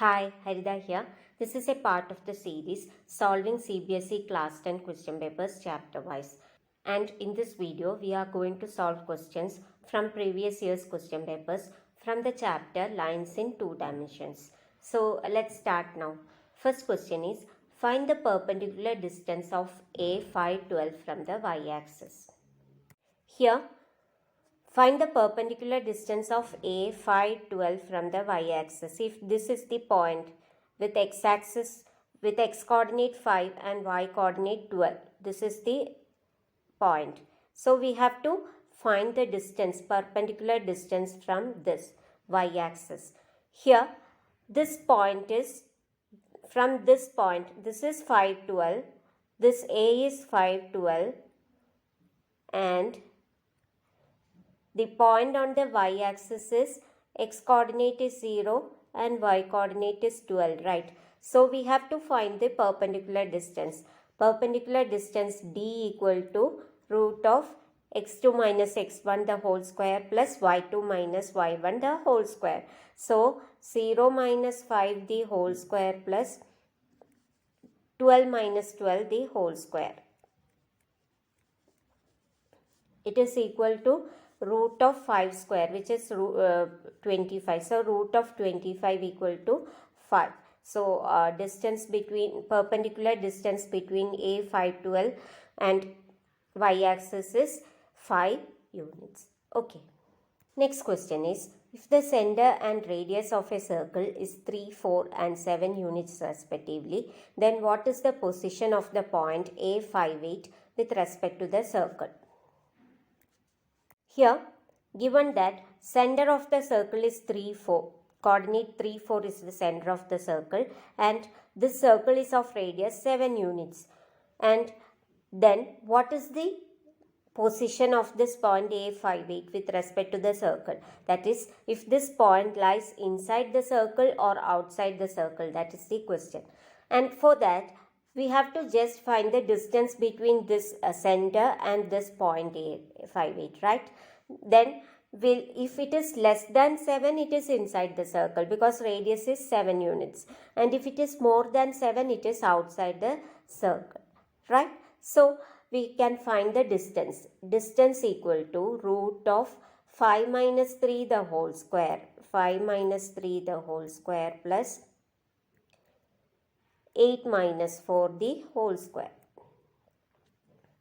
Hi, Harida here. This is a part of the series Solving CBSE Class 10 Question Papers Chapter Wise. And in this video, we are going to solve questions from previous year's question papers from the chapter Lines in Two Dimensions. So let's start now. First question is, find the perpendicular distance of A phi 12 from the y-axis. Here, find the perpendicular distance of A phi 12 from the y-axis. If this is the point with x-axis with x-coordinate 5 and y-coordinate 12, this is the point. So we have to find the distance, perpendicular distance from this y-axis. Here, this point is from this point. This is 512. This A is 512, and the point on the y-axis is x-coordinate is 0 and y-coordinate is 12, right? So we have to find the perpendicular distance. Perpendicular distance D equal to root of x2 minus x1 the whole square plus y2 minus y1 the whole square. So 0 minus 5 the whole square plus 12 minus 12 the whole square. It is equal to root of 5 square, which is 25. So root of 25 equal to 5. So perpendicular distance between A 512 and y-axis is 5 units. Okay. Next question is, if the center and radius of a circle is 3, 4 and 7 units respectively, then what is the position of the point A 58 with respect to the circle? Here, given that center of the circle is 3, 4, coordinate 3, 4 is the center of the circle, and this circle is of radius 7 units. And then what is the position of this point A58 with respect to the circle? That is, if this point lies inside the circle or outside the circle, that is the question. And for that, we have to just find the distance between this center and this point A58, right? Then if it is less than 7, it is inside the circle because radius is 7 units. And if it is more than 7, it is outside the circle, right? So we can find the distance. Distance equal to root of 5 minus 3 the whole square. 5 minus 3 the whole square plus 8 minus 4 the whole square,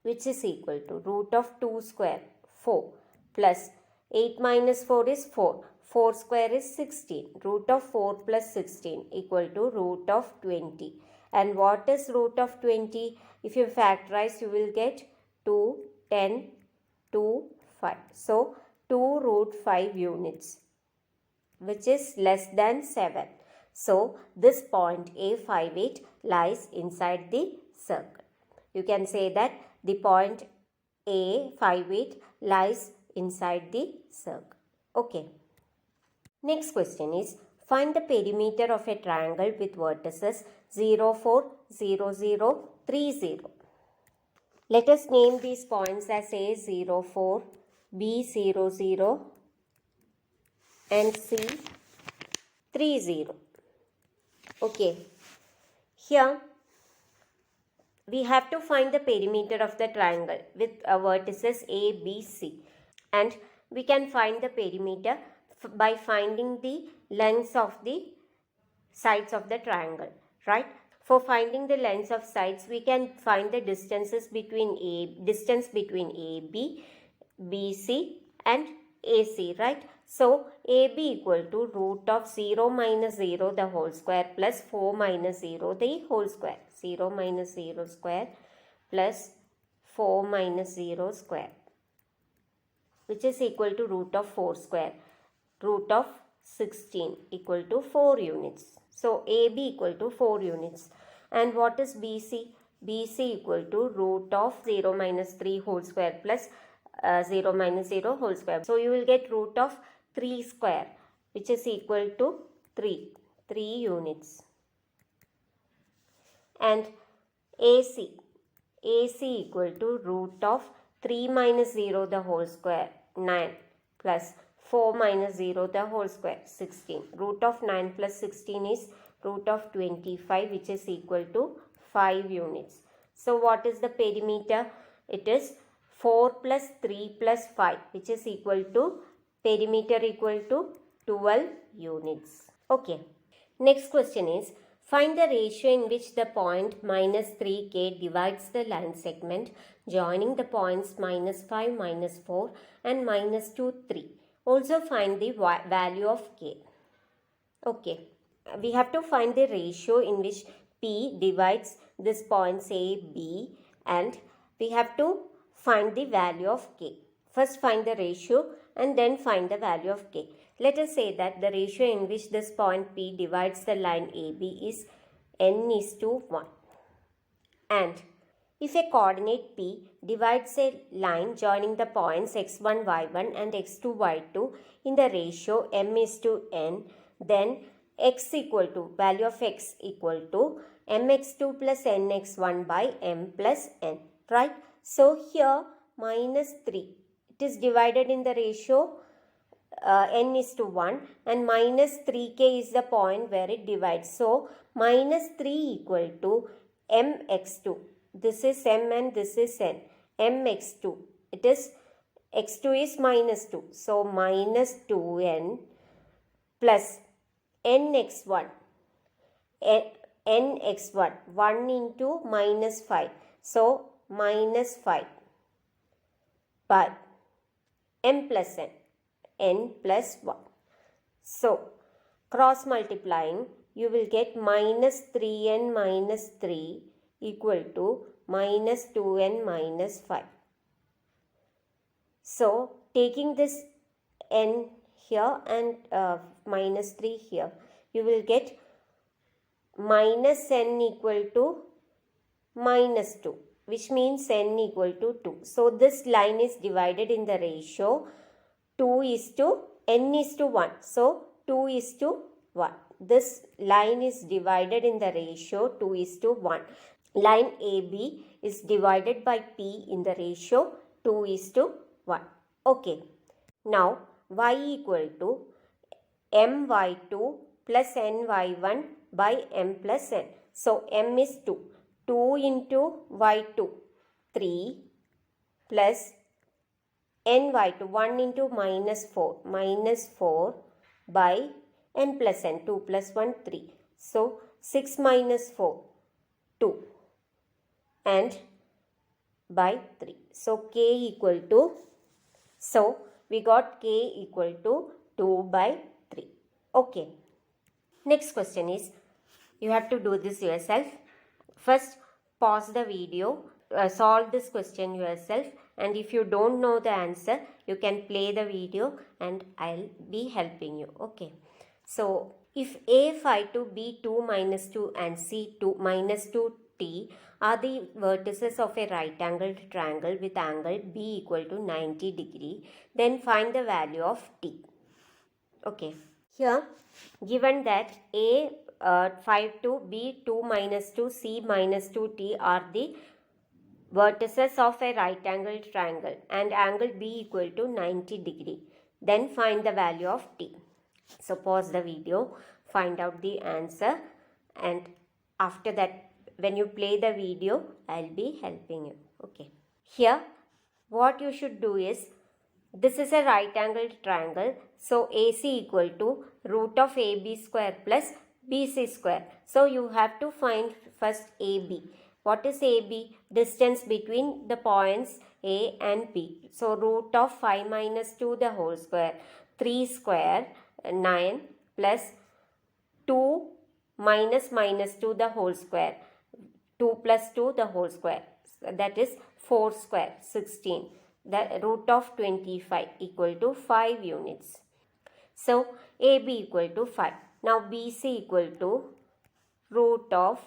which is equal to root of 2 square, 4, plus 8 minus 4 is 4. 4 square is 16. Root of 4 plus 16 equal to root of 20. And what is root of 20? If you factorize, you will get 2, 10, 2, 5. So, 2 root 5 units, which is less than 7. So, this point A58 lies inside the circle. You can say that the point A58 lies inside the circle. Okay. Next question is, find the perimeter of a triangle with vertices 0, 4, 0, 0, 3, 0. Let us name these points as A 0, 4, B 0, 0 and C 3, 0. Okay. Here we have to find the perimeter of the triangle with vertices A, B, C. And we can find the perimeter by finding the lengths of the sides of the triangle, right? For finding the lengths of sides, we can find the distance between AB, BC and AC, right? So, AB equal to root of 0 minus 0 the whole square plus 4 minus 0 the whole square. 0 minus 0 square plus 4 minus 0 square, which is equal to root of 4 square. Root of 16 equal to 4 units. So, AB equal to 4 units. And what is BC? BC equal to root of 0 minus 3 whole square plus 0 minus 0 whole square. So, you will get root of 3 square, which is equal to 3 units. And AC equal to root of 3 minus 0 the whole square, 9 plus 4 minus 0 the whole square, 16. Root of 9 plus 16 is root of 25, which is equal to 5 units. So what is the perimeter? It is 4 plus 3 plus 5, which is equal to, perimeter equal to 12 units. Okay. Next question is, find the ratio in which the point minus 3k divides the line segment joining the points minus 5, minus 4 and minus 2, 3. Also find the value of k. Okay. We have to find the ratio in which P divides this points A, B, and we have to find the value of k. First find the ratio and then find the value of k. Let us say that the ratio in which this point P divides the line AB is n:1. And if a coordinate P divides a line joining the points x1, y1 and x2, y2 in the ratio m:n, then x equal to, value of x equal to mx2 plus nx1 by m plus n, right? So here minus 3, it is divided in the ratio n:1 and minus 3k is the point where it divides. So minus 3 equal to mx2. This is m and this is n. mx2. It is, x2 is minus 2. So minus 2n plus nx1. nx1. 1 into minus 5. So minus 5 by m plus n. n plus 1. So cross multiplying, you will get minus 3n minus 3 equal to minus 2n minus 5. So taking this n here and minus 3 here, you will get minus n equal to minus 2, which means n equal to 2. So this line is divided in the ratio 2 is to n is to 1. So 2 is to 1. This line is divided in the ratio 2 is to 1. Line AB is divided by P in the ratio 2 is to 1. Okay. Now y equal to my2 plus ny1 by m plus n. So m is 2. 2 into y2, 3 plus ny2, 1 into minus 4 by n plus n, 2 plus 1, 3. So 6 minus 4, 2 and by 3. So k equal to, so we got k equal to 2 by 3. Okay. Next question is, you have to do this yourself. First pause the video, solve this question yourself, and if you don't know the answer, you can play the video and I'll be helping you. Okay. So if A phi 2, B 2 minus 2 and C 2 minus 2t are the vertices of a right angled triangle with angle B equal to 90 degree, then find the value of t. Okay. Here given that A 5 2, B 2 minus 2, C minus 2t are the vertices of a right angled triangle and angle B equal to 90 degree, then find the value of t. So pause the video, find out the answer, and after that when you play the video, I'll be helping you. Okay. Here what you should do is, this is a right angled triangle. So AC equal to root of AB square plus BC square. So you have to find first AB. What is AB? Distance between the points A and B. So root of 5 minus 2 the whole square. 3 square 9 plus 2 minus minus 2 the whole square. 2 plus 2 the whole square. That is 4 square 16. The root of 25 equal to 5 units. So AB equal to 5. Now BC equal to root of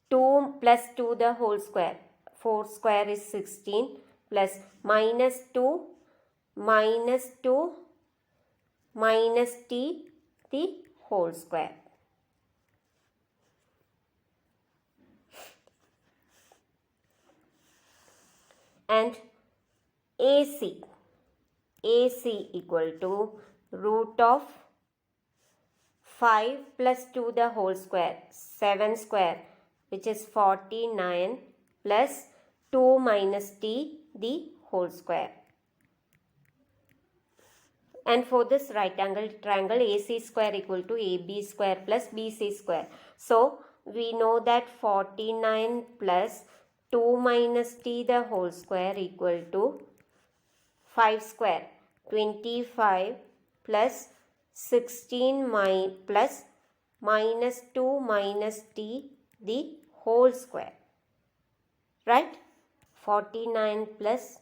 2 plus 2 the whole square. 4 square is 16 plus minus 2 minus 2 minus t the whole square. And AC equal to root of 5 plus 2 the whole square, 7 square, which is 49 plus 2 minus t the whole square. And for this right angle triangle, AC square equal to AB square plus BC square. So we know that 49 plus 2 minus t the whole square equal to 5 square. 25 plus 16 plus minus 2 minus t the whole square. Right? 49 plus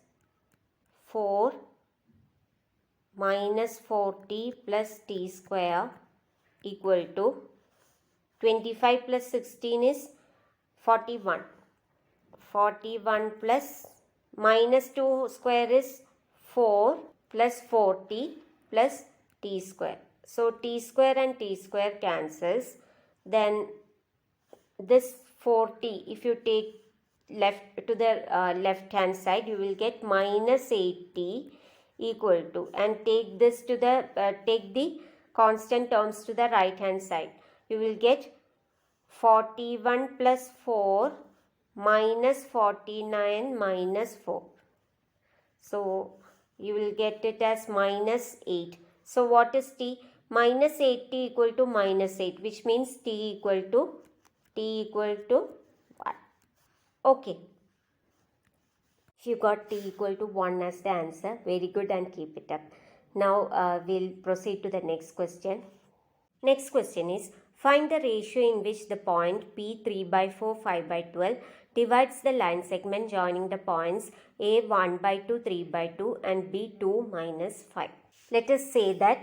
4 minus 40 plus t square equal to 25 plus 16 is 41. 41 plus minus 2 square is 4 plus 40 plus t square. So t square and t square cancels. Then this 40, if you take left to the left hand side, you will get minus 80 equal to, and take this to the take the constant terms to the right hand side. You will get 41 plus 4 minus 49 minus 4. So you will get it as minus 8. So what is t? Minus 80 equal to minus 8, which means t equal to 1. Okay. If you got t equal to 1 as the answer, very good, and keep it up. Now we'll proceed to the next question. Next question is, find the ratio in which the point P 3 by 4, 5 by 12 divides the line segment joining the points A 1 by 2, 3 by 2 and B 2 minus 5. Let us say that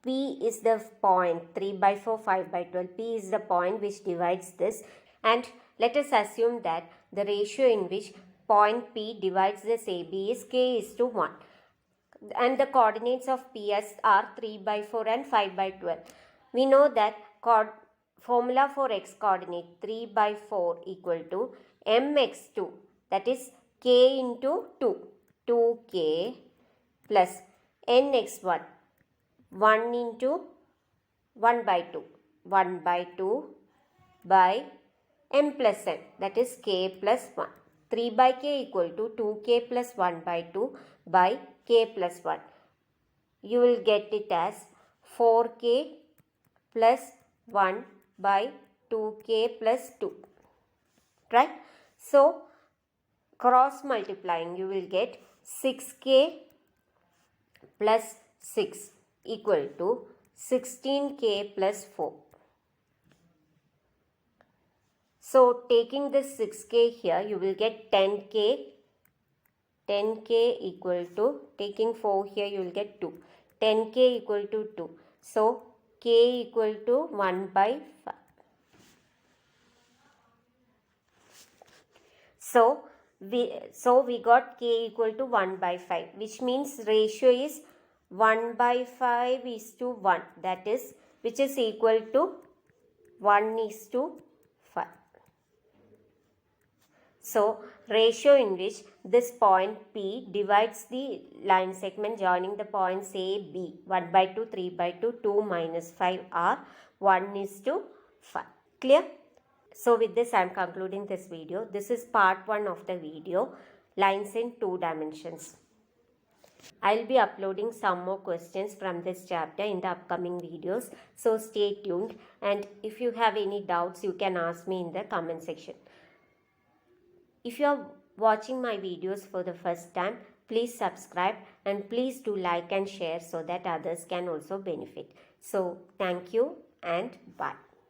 P is the point 3 by 4, 5 by 12. P is the point which divides this, and let us assume that the ratio in which point P divides this AB is k is to 1, and the coordinates of PS are 3 by 4 and 5 by 12. We know that formula for x coordinate 3 by 4 equal to mx2, that is k into 2, 2k plus nx1, 1 into 1 by 2, 1 by 2 by m plus n, that is k plus 1. 3 by k equal to 2k plus 1 by 2 by k plus 1. You will get it as 4k plus 1 by 2k plus 2. Right? So, cross multiplying, you will get 6k plus 6 equal to 16k plus 4. So, taking this 6k here, you will get 10k equal to, taking 4 here, you will get 2. 10k equal to 2. So, k equal to 1 by 5. So we got k equal to 1 by 5, which means ratio is 1 by 5 is to 1, that is, which is equal to 1 is to 5. So, ratio in which this point P divides the line segment joining the points A, B, 1 by 2, 3 by 2, 2 minus 5 are 1 is to 5. Clear? So, with this I am concluding this video. This is part 1 of the video, lines in 2 dimensions. I will be uploading some more questions from this chapter in the upcoming videos. So, stay tuned, and if you have any doubts, you can ask me in the comment section. If you are watching my videos for the first time, please subscribe and please do like and share so that others can also benefit. So, thank you and bye.